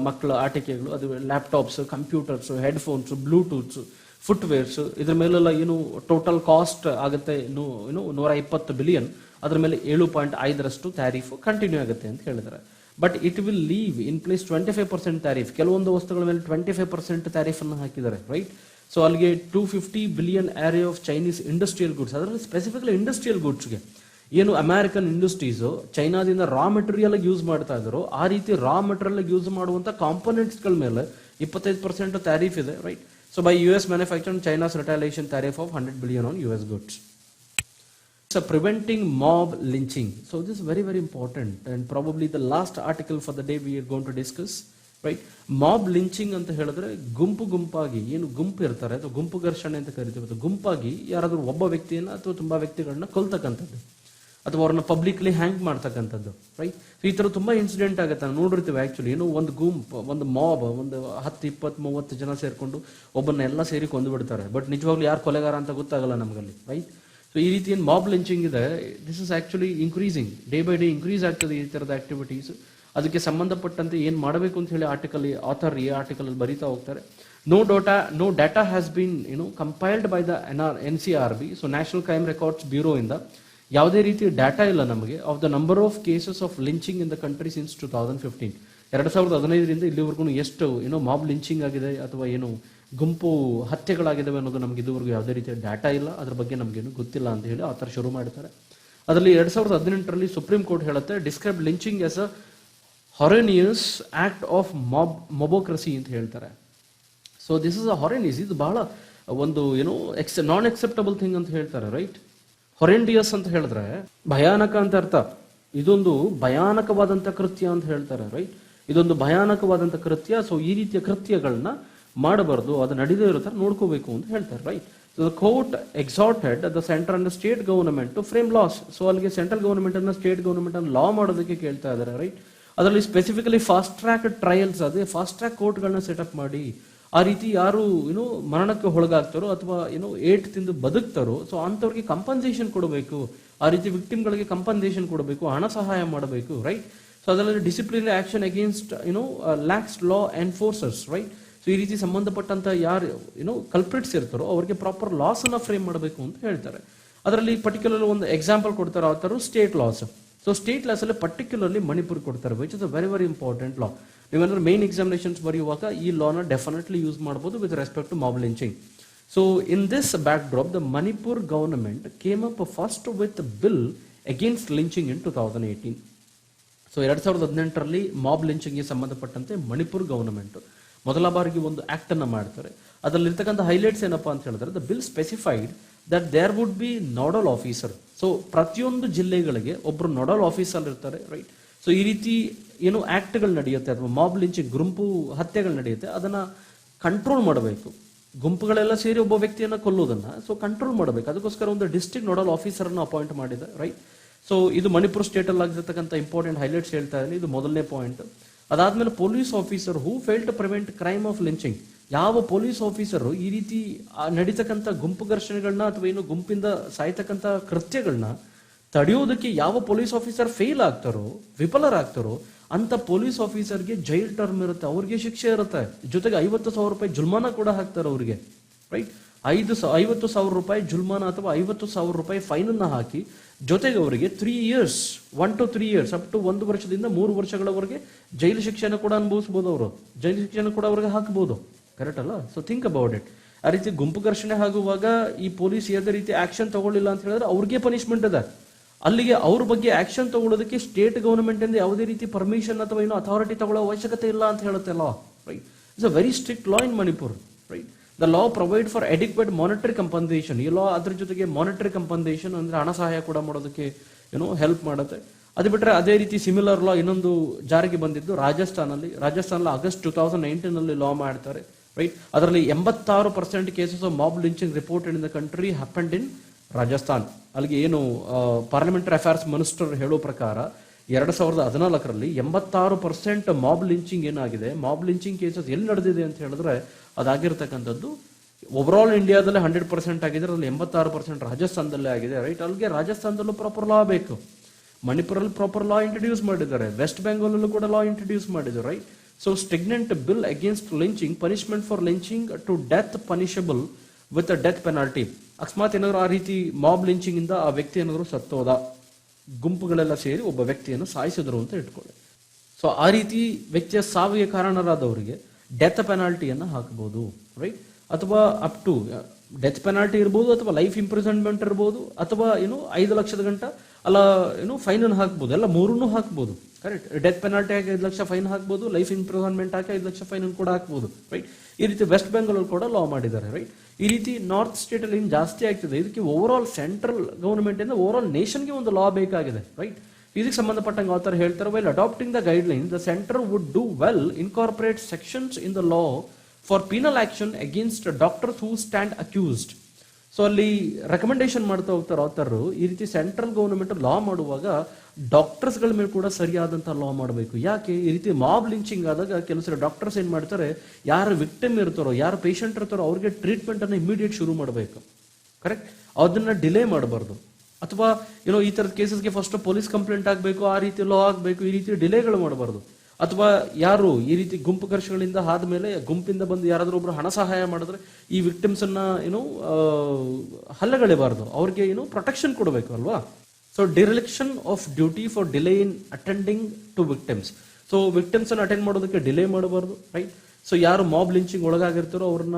ಮಕ್ಕಳ ಆಟಿಕೆಗಳು, ಅದು laptops, computers, headphones, Bluetooths, footwears, ಇದ್ರ ಮೇಲೆಲ್ಲ ಏನು ಟೋಟಲ್ ಕಾಸ್ಟ್ ಆಗುತ್ತೆ ಏನು 120 ಬಿಲಿಯನ್, ಅದ್ರ ಮೇಲೆ 7.5% ಟ್ಯಾರಿಫ್ ಕಂಟಿನ್ಯೂ ಆಗುತ್ತೆ ಅಂತ ಹೇಳಿದ್ದಾರೆ. But it will live in place 25% tariff. ಕೆಲವೊಂದು ವಸ್ತುಗಳ ಮೇಲೆ 25% ಟ್ಯಾರಿಫ್ ಅನ್ನು ಹಾಕಿದ್ದಾರೆ, ರೈಟ್. ಸೊ ಅಲ್ಲಿಗೆ 250 billion area of Chinese industrial goods, ಅದರಲ್ಲಿ ಸ್ಪೆಸಿಫಿಕಲಿ ಇಂಡಸ್ಟ್ರಿಯಲ್ ಗುಡ್ಸ್ಗೆ ಏನು ಅಮೆರಿಕನ್ ಇಂಡಸ್ಟ್ರೀಸು ಚೈನಾದಿಂದ ರಾ ಮೆಟೀರಿಯಲ್ ಯೂಸ್ ಮಾಡ್ತಾ ಇದ್ರು, ಆ ರೀತಿ ರಾ ಮೆಟೀರಿಯಲ್ ಯೂಸ್ ಮಾಡುವಂಥ ಕಾಂಪೋನೆಂಟ್ಸ್ಗಳ ಮೇಲೆ 25% ಟ್ಯಾರಿಫ್ ಇದೆ, right. So by US manufacture China's retaliation tariff of 100 billion on US goods. So preventing mob lynching. So this is very, very important and probably the last article for the day we are going to discuss, right. Mob lynching ಅಂತ ಹೇಳಿದ್ರೆ ಗುಂಪಾಗಿ ಏನು ಗುಂಪು ಇರ್ತಾರೆ ಅಥವಾ ಗುಂಪು ಘರ್ಷಣೆ ಅಂತ ಕರಿತೀವಿ, ಗುಂಪಾಗಿ ಯಾರಾದರೂ ಒಬ್ಬ ವ್ಯಕ್ತಿಯನ್ನ ಅಥವಾ ತುಂಬಾ ವ್ಯಕ್ತಿಗಳನ್ನ ಕೊಲ್ತಕ್ಕಂಥದ್ದು ಅಥವಾ ಅವ್ರನ್ನ ಪಬ್ಲಿಕ್ಲಿ ಹ್ಯಾಂಗ್ ಮಾಡ್ತಕ್ಕಂಥದ್ದು, ರೈಟ್. ಈ ಥರ ತುಂಬಾ ಇನ್ಸಿಡೆಂಟ್ ಆಗುತ್ತೆ, ನಾವು ನೋಡಿರ್ತೀವಿ. ಆಕ್ಚುಲಿ ಏನು ಒಂದು ಗುಂಪು, ಒಂದು ಮಾಬ್, ಒಂದು 10, 20, 30 ಜನ ಸೇರ್ಕೊಂಡು ಒಬ್ಬನ್ನೆಲ್ಲ ಸೇರಿ ಕೊಂದು ಬಿಡ್ತಾರೆ. ಬಟ್ ನಿಜವಾಗ್ಲೂ ಯಾರು ಕೊಲೆಗಾರ ಅಂತ ಗೊತ್ತಾಗಲ್ಲ ನಮಗಲ್ಲಿ, ರೈಟ್. ಸೊ ಈ ರೀತಿ ಏನು ಮಾಬ್ ಲಿಂಚಿಂಗ್ ಇದೆ, this is actually increasing, day by day increase ಆಗ್ತದೆ ಈ ಥರದ ಆಕ್ಟಿವಿಟೀಸ್. ಅದಕ್ಕೆ ಸಂಬಂಧಪಟ್ಟಂತೆ ಏನು ಮಾಡಬೇಕು ಅಂತ ಹೇಳಿ ಆಥರ್ ಈ ಆರ್ಟಿಕಲ್ ಅಲ್ಲಿ ಬರೀತಾ ಹೋಗ್ತಾರೆ. No data has been compiled by the NCRB, so national crime records bureau ಇಂದ ಯಾವುದೇ ರೀತಿ ಡಾಟಾ ಇಲ್ಲ ನಮಗೆ of the number of cases of lynching in the country since 2015. 2015 ಇಲ್ಲಿವರೆಗೂ ಎಷ್ಟು ಮಾಬ್ ಲಿಂಚಿಂಗ್ ಆಗಿದೆ ಅಥವಾ ಏನು ಗುಂಪು ಹತ್ಯೆಗಳಾಗಿದ್ದಾವೆ ಅನ್ನೋದು ನಮ್ಗೆ ಇದುವರೆಗೂ ಯಾವುದೇ ರೀತಿಯ ಡಾಟಾ ಇಲ್ಲ, ಅದ್ರ ಬಗ್ಗೆ ನಮಗೇನು ಗೊತ್ತಿಲ್ಲ ಅಂತ ಹೇಳಿ ಆ ಥರ ಶುರು ಮಾಡ್ತಾರೆ. ಅದರಲ್ಲಿ 2018 ಸುಪ್ರೀಂ ಕೋರ್ಟ್ ಹೇಳುತ್ತೆ, describe lynching as a horrendous act of mobocracy ಅಂತ ಹೇಳ್ತಾರೆ. So this is a horrendous, ಇದು ಬಹಳ ಒಂದು ನಾನ್ ಅಕ್ಸೆಪ್ಟಬಲ್ ಥಿಂಗ್ ಅಂತ ಹೇಳ್ತಾರೆ, ರೈಟ್. ಹೊರೆಂಡಿಯಸ್ ಅಂತ ಹೇಳಿದ್ರೆ ಭಯಾನಕ ಅಂತ ಅರ್ಥ. ಇದೊಂದು ಭಯಾನಕವಾದಂಥ ಕೃತ್ಯ ಅಂತ ಹೇಳ್ತಾರೆ, ರೈಟ್. ಇದೊಂದು ಭಯಾನಕವಾದಂಥ ಕೃತ್ಯ. ಸೊ ಈ ರೀತಿಯ ಕೃತ್ಯಗಳನ್ನ ಮಾಡಬಾರ್ದು, ಅದು ನಡೀದೇ ಇರೋ ಥರ ನೋಡ್ಕೋಬೇಕು ಅಂತ ಹೇಳ್ತಾರೆ, right. So the court exhorted the central and state government to frame laws. So ಅಲ್ಲಿಗೆ ಸೆಂಟ್ರಲ್ ಗವರ್ನಮೆಂಟ್ ಅನ್ನ ಸ್ಟೇಟ್ ಗವರ್ನಮೆಂಟ್ ಅನ್ನು ಲಾ ಮಾಡೋದಕ್ಕೆ ಕೇಳ್ತಾ ಇದ್ದಾರೆ, ರೈಟ್. ಅದರಲ್ಲಿ ಸ್ಪೆಸಿಫಿಕಲಿ ಫಾಸ್ಟ್ ಟ್ರ್ಯಾಕ್ ಟ್ರಯಲ್ಸ್, ಅದೇ ಫಾಸ್ಟ್ ಟ್ರ್ಯಾಕ್ ಕೋರ್ಟ್ಗಳನ್ನ ಸೆಟಪ್ ಮಾಡಿ ಆ ರೀತಿ ಯಾರು ಮರಣಕ್ಕೆ ಒಳಗಾಗ್ತಾರೋ ಅಥವಾ ಏಟ್ ತಿಂದು ಬದುಕ್ತಾರೋ, ಸೊ ಅಂಥವ್ರಿಗೆ ಕಂಪನ್ಸೇಷನ್ ಕೊಡಬೇಕು, ಆ ರೀತಿ ವಿಕ್ಟಿಮ್ಗಳಿಗೆ ಕಂಪನ್ಸೇಷನ್ ಕೊಡಬೇಕು, ಹಣ ಸಹಾಯ ಮಾಡಬೇಕು, ರೈಟ್. ಸೊ ಅದರಲ್ಲಿ ಡಿಸಿಪ್ಲಿನರಿ ಆಕ್ಷನ್ ಅಗೇನ್ಸ್ಟ್ ಲ್ಯಾಕ್ಸ್ ಲಾ ಎನ್ಫೋರ್ಸರ್ಸ್, ರೈಟ್. ಸೊ ಈ ರೀತಿ ಸಂಬಂಧಪಟ್ಟಂತ ಯಾರು ಕಲ್ಪ್ರಿಟ್ಸ್ ಇರ್ತಾರೋ ಅವ್ರಿಗೆ ಪ್ರಾಪರ್ ಲಾಸ್ ಅನ್ನ ಫ್ರೇಮ್ ಮಾಡಬೇಕು ಅಂತ ಹೇಳ್ತಾರೆ. ಅದರಲ್ಲಿ ಪರ್ಟಿಕ್ಯುಲರ್ ಒಂದು ಎಕ್ಸಾಂಪಲ್ ಕೊಡ್ತಾರೆ ಆ ಥರ state laws. So state laws ಅಲ್ಲಿ ಪರ್ಟಿಕ್ಯುಲರ್ಲಿ ಮಣಿಪುರ್ ಕೊಡ್ತಾರೆ, which is a very very important law. ನೀವೇನಾದ್ರು ಮೇನ್ ಎಕ್ಸಾಮಿನೇಷನ್ಸ್ ಬರೆಯುವಾಗ ಈ ಲಾನ ಡೆಫಿನೆಟ್ಲಿ ಯೂಸ್ ಮಾಡ್ಬೋದು with respect to mob lynching. So in this backdrop the Manipur government came up first with bill against lynching in 2018. So 2018 mob ಲಿಂಚಿಂಗ್ಗೆ ಸಂಬಂಧಪಟ್ಟಂತೆ ಮಣಿಪುರ್ ಗವರ್ನಮೆಂಟ್ ಮೊದಲ ಬಾರಿಗೆ ಒಂದು ಆಕ್ಟ್ ಅನ್ನ ಮಾಡ್ತಾರೆ. ಅದರಲ್ಲಿರ್ತಕ್ಕಂಥ ಹೈಲೈಟ್ಸ್ ಏನಪ್ಪಾ ಅಂತ ಹೇಳಿದ್ರೆ, the bill specified that there would be nodal officer. So ಪ್ರತಿಯೊಂದು ಜಿಲ್ಲೆಗಳಿಗೆ ಒಬ್ರು ನೋಡಲ್ ಆಫೀಸರ್ ಇರ್ತಾರೆ, ರೈಟ್. ಸೊ ಈ ರೀತಿ ಆಕ್ಟ್ಗಳು ನಡೆಯುತ್ತೆ ಅಥವಾ ಮಾಬ್ ಲಿಂಚಿಂಗ್ ಗುಂಪು ಹತ್ಯೆಗಳು ನಡೆಯುತ್ತೆ, ಅದನ್ನ ಕಂಟ್ರೋಲ್ ಮಾಡಬೇಕು. ಗುಂಪುಗಳೆಲ್ಲ ಸೇರಿ ಒಬ್ಬ ವ್ಯಕ್ತಿಯನ್ನ ಕೊಲ್ಲೋದನ್ನ ಸೊ ಕಂಟ್ರೋಲ್ ಮಾಡಬೇಕು. ಅದಕ್ಕೋಸ್ಕರ ಒಂದು ಡಿಸ್ಟ್ರಿಕ್ಟ್ ನೋಡಲ್ ಆಫೀಸರ್ ಅನ್ನು ಅಪಾಯಿಂಟ್ ಮಾಡಿದೆ, ರೈಟ್. ಸೊ ಇದು ಮಣಿಪುರ ಸ್ಟೇಟ್ ಅಲ್ಲಿ ಆಗಿರ್ತಕ್ಕಂಥ ಇಂಪಾರ್ಟೆಂಟ್ ಹೈಲೈಟ್ಸ್ ಹೇಳ್ತಾ ಇದ್ದೀನಿ, ಇದು ಮೊದಲನೇ ಪಾಯಿಂಟ್. ಅದಾದ್ಮೇಲೆ police officer who fail to prevent crime of lynching. ಯಾವ ಪೊಲೀಸ್ ಆಫೀಸರ್ ಈ ರೀತಿ ನಡೀತಕ್ಕಂಥ ಗುಂಪು ಘರ್ಷಣೆಗಳನ್ನ ಅಥವಾ ಗುಂಪಿಂದ ಸಾಯ್ತಕ್ಕಂಥ ಕೃತ್ಯಗಳನ್ನ ತಡೆಯೋದಕ್ಕೆ ಯಾವ ಪೊಲೀಸ್ ಆಫೀಸರ್ ಫೇಲ್ ಆಗ್ತಾರೋ, ವಿಫಲರಾಗ್ತಾರೋ ಅಂತ ಪೊಲೀಸ್ ಆಫೀಸರ್ಗೆ ಜೈಲ್ ಟರ್ಮ್ ಇರುತ್ತೆ, ಅವ್ರಿಗೆ ಶಿಕ್ಷೆ ಇರುತ್ತೆ, ಜೊತೆಗೆ 50,000 ರೂಪಾಯಿ ಜುಲ್ಮಾನ ಕೂಡ ಹಾಕ್ತಾರೆ ಅವ್ರಿಗೆ, ರೈಟ್. 50,000 ರೂಪಾಯಿ ಜುಲ್ಮಾನ ಅಥವಾ 50,000 ರೂಪಾಯಿ ಫೈನ್ ಅನ್ನ ಹಾಕಿ ಜೊತೆಗೆ ಅವರಿಗೆ 3 years 1 to 3 years up to 1 ವರ್ಷದಿಂದ 3 ವರ್ಷಗಳವರೆಗೆ ಜೈಲು ಶಿಕ್ಷೆನ ಕೂಡ ಅನುಭವಿಸಬಹುದು. ಅವರು ಜೈಲು ಶಿಕ್ಷೆನ ಕೂಡ ಅವ್ರಿಗೆ ಹಾಕಬಹುದು, ಕರೆಕ್ಟ್ ಅಲ್ಲ? So think about it. ಆ ರೀತಿ ಗುಂಪು ಘರ್ಷಣೆ ಆಗುವಾಗ ಈ ಪೊಲೀಸ್ ಯಾವುದೇ ರೀತಿ ಆಕ್ಷನ್ ತಗೊಳ್ಳಿಲ್ಲ ಅಂತ ಹೇಳಿದ್ರೆ ಅವ್ರಿಗೆ ಪನಿಷ್ಮೆಂಟ್ ಇದೆ. ಅಲ್ಲಿಗೆ ಅವ್ರ ಬಗ್ಗೆ ಆಕ್ಷನ್ ತಗೊಳ್ಳೋದಕ್ಕೆ ಸ್ಟೇಟ್ ಗವರ್ನಮೆಂಟ್ ಇಂದ ಯಾವುದೇ ರೀತಿ ಪರ್ಮಿಷನ್ ಅಥವಾ ಅಥಾರಿಟಿ ತಗೊಳ್ಳೋ ಅವಶ್ಯಕತೆ ಇಲ್ಲ ಅಂತ ಹೇಳುತ್ತೆ law, right. It's a very strict law in Manipur, right. The law provide for adequate monetary compensation. ಈ ಲಾ ಅದ್ರ ಜೊತೆಗೆ ಮಾನಿಟರಿ ಕಂಪನ್ಸೇಷನ್ ಅಂದ್ರೆ ಹಣ ಸಹಾಯ ಕೂಡ ಮಾಡೋದಕ್ಕೆ ಹೆಲ್ಪ್ ಮಾಡುತ್ತೆ. ಅದು ಬಿಟ್ಟರೆ ಅದೇ ರೀತಿ ಸಿಮಿಲರ್ ಲಾ ಇನ್ನೊಂದು ಜಾರಿಗೆ ಬಂದಿದ್ದು ರಾಜಸ್ಥಾನಲ್ಲಿ ಆಗಸ್ಟ್ 2019 ಲಾ ಮಾಡ್ತಾರೆ, ರೈಟ್. ಅದರಲ್ಲಿ 86% cases of mob lynching reported in the country happened ಇನ್ ರಾಜಸ್ಥಾನ್. ಅಲ್ಲಿಗೆ ಪಾರ್ಲಿಮೆಂಟರಿ ಅಫೇರ್ಸ್ ಮಿನಿಸ್ಟರ್ ಹೇಳೋ ಪ್ರಕಾರ 2014ರಲ್ಲಿ 86% ಮಾಬ್ ಲಿಂಚಿಂಗ್ ಏನಾಗಿದೆ, ಮಾಬ್ ಲಿಂಚಿಂಗ್ ಕೇಸಸ್ ಎಲ್ಲಿ ನಡೆದಿದೆ ಅಂತ ಹೇಳಿದ್ರೆ ಅದಾಗಿರ್ತಕ್ಕಂಥದ್ದು ಓವರಾಲ್ ಇಂಡಿಯಾದಲ್ಲೇ 100% ಆಗಿದೆ, ಅದರಲ್ಲಿ 86% ರಾಜಸ್ಥಾನದಲ್ಲೇ ಆಗಿದೆ, ರೈಟ್. ಅಲ್ಲಿಗೆ ರಾಜಸ್ಥಾನದಲ್ಲೂ ಪ್ರಾಪರ್ ಲಾ ಬೇಕು, ಮಣಿಪುರಲ್ಲಿ ಪ್ರಾಪರ್ ಲಾ ಇಂಟ್ರೊಡ್ಯೂಸ್ ಮಾಡಿದ್ದಾರೆ, ವೆಸ್ಟ್ ಬೆಂಗಾಲಲ್ಲೂ ಕೂಡ ಲಾ ಇಂಟ್ರೊಡ್ಯೂಸ್ ಮಾಡಿದ್ದಾರೆ, right. So stringent bill against lynching, punishment for lynching to death punishable with death penalty. ಅಕಸ್ಮಾತ್ ಏನಾದ್ರು ಆ ರೀತಿ ಮಾಬ್ ಲಿಂಚಿಂಗ್ ಇಂದ ಆ ವ್ಯಕ್ತಿ ಏನಾದ್ರು ಸತ್ತೋದ, ಗುಂಪುಗಳೆಲ್ಲ ಸೇರಿ ಒಬ್ಬ ವ್ಯಕ್ತಿಯನ್ನು ಸಾಯಿಸಿದ್ರು ಅಂತ ಇಟ್ಕೊಳ್ಳಿ. ಸೊ ಆ ರೀತಿ ವ್ಯಕ್ತಿಯ ಸಾವಿಗೆ ಕಾರಣರಾದವರಿಗೆ ಡೆತ್ ಪೆನಾಲ್ಟಿಯನ್ನು ಹಾಕಬಹುದು, ರೈಟ್. ಅಥವಾ ಅಪ್ ಟು ಡೆತ್ ಪೆನಾಲ್ಟಿ ಇರ್ಬೋದು, ಅಥವಾ ಲೈಫ್ ಇಂಪ್ರಿಸನ್ಮೆಂಟ್ ಇರ್ಬೋದು, ಅಥವಾ 5 ಲಕ್ಷದ ಗಂಟ ಅಲ್ಲ ಫೈನ್ ಅನ್ನು ಹಾಕ್ಬೋದು, ಎಲ್ಲ ಮೂರನ್ನೂ ಹಾಕ್ಬೋದು, ಕರೆಕ್ಟ್. ಡೆತ್ ಪೆನಾಲ್ಟಿ ಹಾಕಿ 5 ಲಕ್ಷ ಫೈನ್ ಹಾಕ್ಬೋದು, ಲೈಫ್ ಇಂಪ್ರಿಸನ್ಮೆಂಟ್ ಹಾಕಿ 5 ಲಕ್ಷ ಫೈನ್ ಕೂಡ ಹಾಕ್ಬೋದು, ರೈಟ್. ಈ ರೀತಿ ವೆಸ್ಟ್ ಬೆಂಗಾಲ್ ಕೂಡ ಲಾ ಮಾಡಿದ್ದಾರೆ, ರೈಟ್. ಈ ರೀತಿ ನಾರ್ತ್ ಸ್ಟೇಟ್ ಅಲ್ಲಿ ಜಾಸ್ತಿ ಆಗ್ತಿದೆ. ಇದಕ್ಕೆ ಓವರ್ ಸೆಂಟ್ರಲ್ ಗವರ್ಮೆಂಟ್ ಇಂದ ಓವರ್ ನೇಷನ್ಗೆ ಒಂದು ಲಾ ಬೇಕಾಗಿದೆ, ರೈಟ್. ಇದಕ್ಕೆ ಸಂಬಂಧಪಟ್ಟಂಗೆ ಆಥರ್ ಹೇಳ್ತಾರೆ, while adapting the guideline the centre would do well incorporate sections in the law for penal action against doctors who stand accused. So ಅಲ್ಲಿ ರೆಕಮೆಂಡೇಶನ್ ಮಾಡ್ತಾ ಹೋಗ್ತಾರೆ ಆಥರ್, ಈ ರೀತಿ ಸೆಂಟ್ರಲ್ ಗವರ್ಮೆಂಟ್ ಲಾ ಮಾಡುವಾಗ ಡಾಕ್ಟರ್ಸ್ಗಳ ಮೇಲೆ ಕೂಡ ಸರಿಯಾದಂಥ ಲಾ ಮಾಡಬೇಕು. ಯಾಕೆ ಈ ರೀತಿ ಮಾಬ್ ಲಿಂಚಿಂಗ್ ಆದಾಗ ಕೆಲವು ಸರಿ ಡಾಕ್ಟರ್ಸ್ ಏನು ಮಾಡ್ತಾರೆ, ಯಾರು ವಿಕ್ಟಿಮ್ ಇರ್ತಾರೋ, ಯಾರು ಪೇಷಂಟ್ ಇರ್ತಾರೋ ಅವ್ರಿಗೆ ಟ್ರೀಟ್ಮೆಂಟ್ ಅನ್ನು ಇಮಿಡಿಯೇಟ್ ಶುರು ಮಾಡಬೇಕು, ಕರೆಕ್ಟ್. ಅದನ್ನ ಡಿಲೇ ಮಾಡಬಾರ್ದು. ಅಥವಾ ಈ ಥರದ ಕೇಸಸ್ಗೆ ಫಸ್ಟ್ ಪೊಲೀಸ್ ಕಂಪ್ಲೇಂಟ್ ಆಗಬೇಕು, ಆ ರೀತಿ ಲಾ ಆಗಬೇಕು, ಈ ರೀತಿ ಡಿಲೇಗಳು ಮಾಡಬಾರ್ದು. ಅಥವಾ ಯಾರು ಈ ರೀತಿ ಗುಂಪು ಘರ್ಷಣೆಗಳಿಂದ ಆದ್ಮೇಲೆ ಗುಂಪಿಂದ ಬಂದು ಯಾರಾದ್ರೂ ಒಬ್ರು ಹಣ ಸಹಾಯ ಮಾಡಿದ್ರೆ ಈ ವಿಕ್ಟಿಮ್ಸ್ ಅನ್ನ ಹಲ್ಲೆಗಳಿಬಾರ್ದು, ಅವ್ರಿಗೆ ಪ್ರೊಟೆಕ್ಷನ್ ಕೊಡಬೇಕು ಅಲ್ವಾ. So dereliction of duty for delay in attending to victims. So victims ಅನ್ನು ಅಟೆಂಡ್ ಮಾಡೋದಕ್ಕೆ ಡಿಲೇ ಮಾಡಬಾರ್ದು, ರೈಟ್. ಸೊ ಯಾರು ಮಾಬ್ ಲಿಂಚಿಂಗ್ ಒಳಗಾಗಿರ್ತಾರೋ ಅವ್ರನ್ನ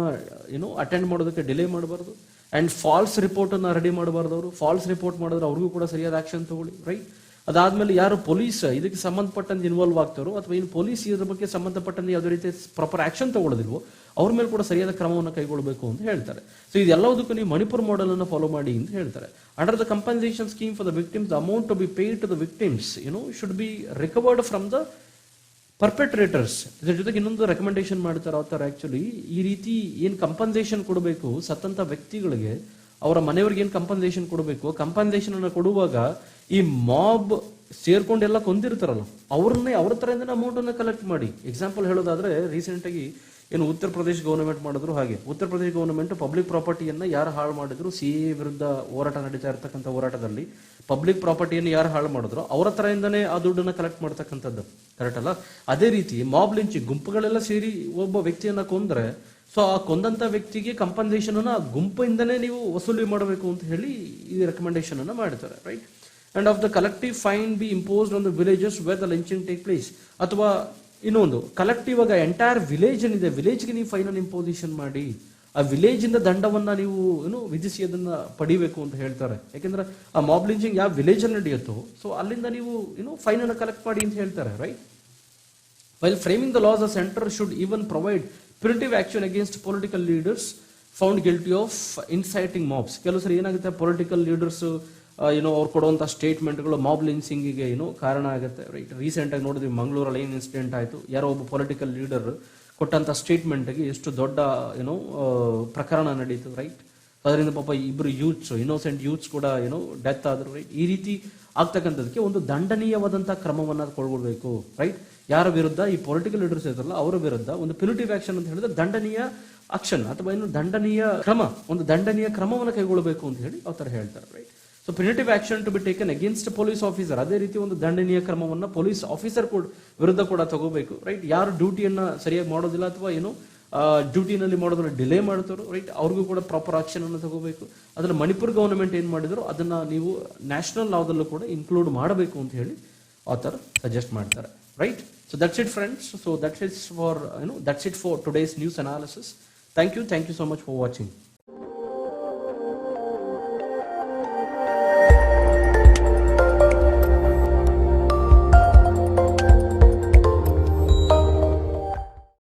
ಅಟೆಂಡ್ ಮಾಡೋದಕ್ಕೆ ಡಿಲೇ ಮಾಡಬಾರ್ದು. ಅಂಡ್ ಫಾಲ್ಸ್ ರಿಪೋರ್ಟ್ ಅನ್ನ ರೆಡಿ ಮಾಡಬಾರ್ದು. ಅವರು ಫಾಲ್ಸ್ ರಿಪೋರ್ಟ್ ಮಾಡಿದ್ರೆ ಅವ್ರಿಗೂ ಕೂಡ ಸರಿಯಾದ ಆಕ್ಷನ್ ತಗೊಳ್ಳಿ, ರೈಟ್. ಅದಾದ್ಮೇಲೆ ಯಾರು ಪೊಲೀಸ್ ಇದಕ್ಕೆ ಸಂಬಂಧಪಟ್ಟಂತೆ ಇನ್ವಾಲ್ವ್ ಆಗ್ತಾರೋ, ಅಥವಾ ಪೊಲೀಸ್ ಇದ್ರ ಬಗ್ಗೆ ಸಂಬಂಧಪಟ್ಟಂತೆ ಯಾವುದೇ ರೀತಿ ಪ್ರಾಪರ್ ಆಕ್ಷನ್ ತಗೊಳ್ಳೋದಿಲ್ವೋ ಅವ್ರ ಮೇಲೆ ಕೂಡ ಸರಿಯಾದ ಕ್ರಮವನ್ನು ಕೈಗೊಳ್ಳಬೇಕು ಅಂತ ಹೇಳ್ತಾರೆ. ಸೊ ಇದೆಲ್ಲದಕ್ಕೂ ನೀವು ಮಣಿಪುರ್ ಮಾಡೆಲ್ ಅನ್ನು ಫಾಲೋ ಮಾಡಿ ಅಂತ ಹೇಳ್ತಾರೆ. Under the compensation scheme for the victims, the amount to be paid to the victims should be recovered from the perpetrators. ಇದ್ರ ಜೊತೆಗೆ ಇನ್ನೊಂದು ರೆಕಮೆಂಡೇಶನ್ ಮಾಡ್ತಾರೆ ಆತರ, ಆಕ್ಚುಲಿ ಈ ರೀತಿ ಏನ್ ಕಂಪನ್ಸೇಷನ್ ಕೊಡಬೇಕು ಸತ್ತಂತ ವ್ಯಕ್ತಿಗಳಿಗೆ, ಅವರ ಮನೆಯವ್ರಿಗೆ ಏನ್ ಕಂಪನ್ಸೇಷನ್ ಕೊಡಬೇಕು, ಕಂಪನ್ಸೇಷನ್ ಅನ್ನು ಕೊಡುವಾಗ ಈ ಮಾಬ್ ಸೇರ್ಕೊಂಡೆಲ್ಲ ಕೊಂದಿರ್ತಾರಲ್ಲ ಅವ್ರನ್ನೇ ಅವ್ರ ತರದಿಂದ ಅಮೌಂಟ್ ಅನ್ನ ಕಲೆಕ್ಟ್ ಮಾಡಿ. ಎಕ್ಸಾಂಪಲ್ ಹೇಳೋದಾದ್ರೆ, ರೀಸೆಂಟ್ ಆಗಿ ಉತ್ತರ ಪ್ರದೇಶ ಗವರ್ನಮೆಂಟ್ ಮಾಡಿದ್ರು, ಹಾಗೆ ಉತ್ತರ ಪ್ರದೇಶ ಗವರ್ನಮೆಂಟ್ ಪಬ್ಲಿಕ್ ಪ್ರಾಪರ್ಟಿಯನ್ನ ಯಾರು ಹಾಳು ಮಾಡಿದ್ರು, ಸಿಎ ವಿರುದ್ಧ ಹೋರಾಟ ನಡೀತಾ ಇರ್ತಕ್ಕಂಥ ಹೋರಾಟದಲ್ಲಿ ಪಬ್ಲಿಕ್ ಪ್ರಾಪರ್ಟಿಯನ್ನು ಯಾರು ಹಾಳು ಮಾಡಿದ್ರು ಅವರ ತರದಿಂದನೇ ಆ ದುಡ್ಡನ್ನ ಕಲೆಕ್ಟ್ ಮಾಡ್ತಕ್ಕಂಥದ್ದು, ಕರೆಕ್ಟ್ ಅಲ್ಲ. ಅದೇ ರೀತಿ ಮಾಬ್ ಲಿಂಚಿಂಗ್, ಗುಂಪುಗಳೆಲ್ಲ ಸೇರಿ ಒಬ್ಬ ವ್ಯಕ್ತಿಯನ್ನ ಕೊಂದ್ರೆ, ಸೊ ಆ ಕೊಂದಂತ ವ್ಯಕ್ತಿಗೆ ಕಂಪನ್ಸೇಷನ್ ಅನ್ನ ಗುಂಪಿಂದನೇ ನೀವು ವಸೂಲಿ ಮಾಡಬೇಕು ಅಂತ ಹೇಳಿ ಈ ರೆಕಮೆಂಡೇಶನ್ ಅನ್ನ ಮಾಡ್ತಾರೆ, right. And of the collective fine be imposed on the villages where the lynching take place. ಅಥವಾ ಇನ್ನೊಂದು ಕಲೆಕ್ಟಿವ್ ಆಗ ಎಂಟೈರ್ ವಿಲೇಜ್ ಏನಿದೆ, ವಿಲೇಜ್ಗೆ ನೀವು ಫೈನ್ ಅನ್ನು ಇಂಪೋಸಿಷನ್ ಮಾಡಿ ಆ ವಿಲೇಜ್ ಇಂದ ದಂಡವನ್ನ ನೀವು ವಿಧಿಸಿ ಅದನ್ನ ಪಡಿಬೇಕು ಅಂತ ಹೇಳ್ತಾರೆ. ಯಾಕೆಂದ್ರೆ ಆ ಮಾಬ್ ಲಿಂಚಿಂಗ್ ಯಾವ ವಿಲೇಜ್ ಅಲ್ಲಿ ನಡೆಯುತ್ತೋ ಸೊ ಅಲ್ಲಿಂದ ನೀವು ಫೈನ್ ಅನ್ನು ಕಲೆಕ್ಟ್ ಮಾಡಿ ಅಂತ ಹೇಳ್ತಾರೆ, right. While framing the laws, the centre should even provide preventive action against political leaders found guilty of inciting mobs. ಕೆಲವು ಸರಿ ಏನಾಗುತ್ತೆ, ಪೊಲಿಟಿಕಲ್ ಲೀಡರ್ಸ್ ಅವ್ರು ಕೊಡುವಂಥ ಸ್ಟೇಟ್ಮೆಂಟ್ಗಳು ಮಾಬ್ ಲಿಂಚಿಂಗಿಗೆ ಕಾರಣ ಆಗುತ್ತೆ, ರೈಟ್. ರೀಸೆಂಟ್ ಆಗಿ ನೋಡಿದ್ವಿ ಮಂಗಳೂರಲ್ಲಿ ಏನು ಇನ್ಸಿಡೆಂಟ್ ಆಯಿತು, ಯಾರೋ ಒಬ್ಬ ಪೊಲಿಟಿಕಲ್ ಲೀಡರ್ ಕೊಟ್ಟಂಥ ಸ್ಟೇಟ್ಮೆಂಟ್ಗೆ ಎಷ್ಟು ದೊಡ್ಡ ಪ್ರಕರಣ ನಡೀತು, ರೈಟ್. ಅದರಿಂದ ಪಾಪ ಇಬ್ಬರು ಇನ್ನೋಸೆಂಟ್ ಯೂತ್ಸ್ ಕೂಡ ಡೆತ್ ಆದ್ರು, ರೈಟ್. ಈ ರೀತಿ ಆಗ್ತಕ್ಕಂಥದಕ್ಕೆ ಒಂದು ದಂಡನೀಯವಾದಂಥ ಕ್ರಮವನ್ನು ಕೈಗೊಳ್ಳಬೇಕು, ರೈಟ್. ಯಾರ ವಿರುದ್ಧ ಈ ಪೊಲಿಟಿಕಲ್ ಲೀಡರ್ಸ್ ಇರ್ತಾರಲ್ಲ ಅವರ ವಿರುದ್ಧ ಒಂದು ಪೆನಿಟಿವ್ ಆಕ್ಷನ್ ಅಂತ ಹೇಳಿದ್ರೆ ದಂಡನೀಯ ಆಕ್ಷನ್ ಅಥವಾ ದಂಡನೀಯ ಕ್ರಮ, ಒಂದು ದಂಡನೀಯ ಕ್ರಮವನ್ನು ಕೈಗೊಳ್ಳಬೇಕು ಅಂತ ಹೇಳಿ ಆ ಥರ ಹೇಳ್ತಾರೆ, right. So punitive action to be taken against police officer, ಅದೇ ರೀತಿ ಒಂದು ದಂಡನೀಯ ಕ್ರಮವನ್ನು ಪೊಲೀಸ್ ಆಫೀಸರ್ ವಿರುದ್ಧ ಕೂಡ ತಗೋಬೇಕು, ರೈಟ್. ಯಾರು ಡ್ಯೂಟಿಯನ್ನ ಸರಿಯಾಗಿ ಮಾಡೋದಿಲ್ಲ ಅಥವಾ ಡ್ಯೂಟಿನಲ್ಲಿ ಮಾಡೋದನ್ನ ಡಿಲೇ ಮಾಡ್ತಾರೋ, ರೈಟ್, ಅವ್ರಿಗೂ ಕೂಡ ಪ್ರಾಪರ್ ಆಕ್ಷನ್ ಅನ್ನು ತಗೋಬೇಕು. ಅದನ್ನ ಮಣಿಪುರ್ ಗವರ್ನಮೆಂಟ್ ಏನ್ ಮಾಡಿದ್ರು ಅದನ್ನ ನೀವು ನ್ಯಾಷನಲ್ ಲಾದಲ್ಲೂ ಕೂಡ ಇನ್ಕ್ಲೂಡ್ ಮಾಡಬೇಕು ಅಂತ ಹೇಳಿ ಆಥರ್ ಸಜೆಸ್ಟ್ ಮಾಡ್ತಾರೆ, right. So that's it friends. So that's it for today's news analysis. Thank you so much for watching.